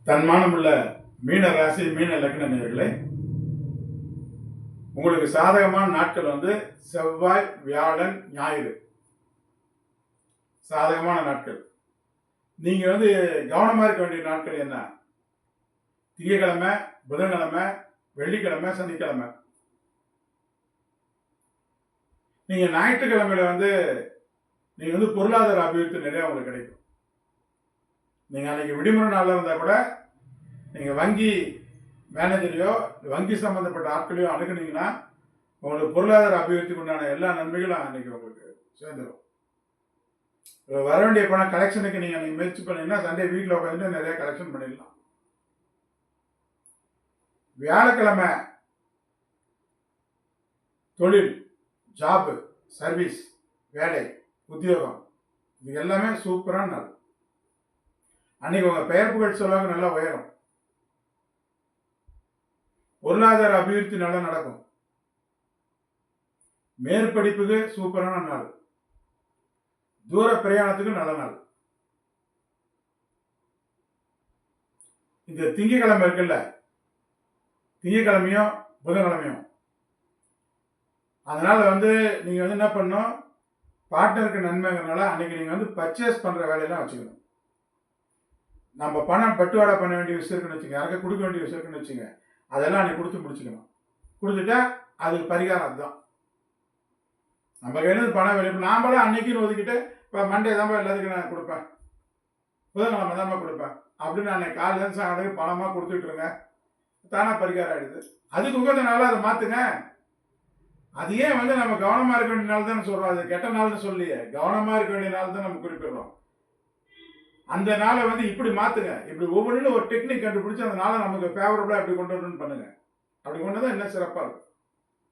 தன்மானமுள்ள மீன ராசி மீன லக்ன நேயர்களே, உங்களுக்கு சாதகமான நாட்கள் செவ்வாய், வியாழன், ஞாயிறு சாதகமான நாட்கள். நீங்க கவனமா இருக்க வேண்டிய நாட்கள் என்ன? திங்கட்கிழமை, புதன்கிழமை, வெள்ளிக்கிழமை, சனிக்கிழமை. நீங்க ஞாயிற்றுக்கிழமையில நீங்க பொருளாதார அபிவிருத்தி நிறைய உங்களுக்கு கிடைக்கும். நீங்க அன்னைக்கு விடுமுறை நாளில் இருந்தா கூட நீங்க வங்கி மேனேஜரையோ வங்கி சம்பந்தப்பட்ட ஆட்களையோ அணுகுனீங்கன்னா உங்களுக்கு பொருளாதார அபிவிருத்திக்கு உண்டான எல்லா நன்மைகளும் அன்னைக்கு உங்களுக்கு சேர்ந்துடும். வர வேண்டிய பணம் கலெக்ஷனுக்கு நீங்க முயற்சி பண்ணீங்கன்னா சண்டே வீட்டில் உட்காந்துட்டு நிறைய கலெக்ஷன் பண்ணிடலாம். வியாழக்கிழமை தொழில், ஜாப், சர்வீஸ், வேலை, உத்தியோகம், இது எல்லாமே சூப்பரான நாள். அன்னைக்கு உங்க பெயர் புகழ் செல்வாக்கு நல்லா உயரும். பொருளாதார அபிவிருத்தி நல்லா நடக்கும். மேற்படிப்புக்கு சூப்பரான நாள். தூர பிரயாணத்துக்கு நல்ல நாள். இந்த திங்கக்கிழமை இருக்குல்ல, திங்கக்கிழமையும் புதன்கிழமையும், அதனால நீங்க என்ன பண்ணணும், பார்ட்னருக்கு நன்மைங்கிறனால அன்னைக்கு நீங்க பர்ச்சேஸ் பண்ற வேலையெல்லாம் வச்சுக்கணும். நம்ம பணம் பட்டுவாடா பண்ண வேண்டிய விஷயம் இருக்குன்னு வச்சுங்க, யாருக்கு கொடுக்க வேண்டிய விஷயம் இருக்குன்னு வச்சுங்க, அதெல்லாம் அன்னைக்கு கொடுத்து முடிச்சுக்கணும். கொடுத்துட்டா அதுக்கு பரிகாரம் அதுதான். நம்ம கையில பணம் வெளியே நாமளும் அன்னைக்குன்னு ஒதுக்கிட்டு இப்போ மண்டே தான் எல்லாத்துக்கும் நான் கொடுப்பேன், புதன்கிழமை தான் கொடுப்பேன் அப்படின்னு அன்னைக்கு காலையில் சாயங்காலம் பணமாக கொடுத்துட்ருங்க, தானா பரிகாரம் ஆயிடுது. அதுக்கு உகந்த நாளாக அதை மாற்றுங்க. அது ஏன் நம்ம கவனமாக இருக்க வேண்டிய நாள் தானே சொல்கிறோம், அது கெட்ட நாள்னு சொல்லியே கவனமாக இருக்க வேண்டிய நாள் தான் நம்ம குறிப்பிடுறோம். அந்த நாளை இப்படி மாற்றுங்க. இப்படி ஒவ்வொன்றும் ஒரு டெக்னிக் கண்டுபிடிச்சி அந்த நாளை நமக்கு ஃபேவரபுளாக எப்படி கொண்டு வரணும்னு பண்ணுங்க. அப்படி கொண்டு தான் இன்னும் சிறப்பாக இருக்கும்.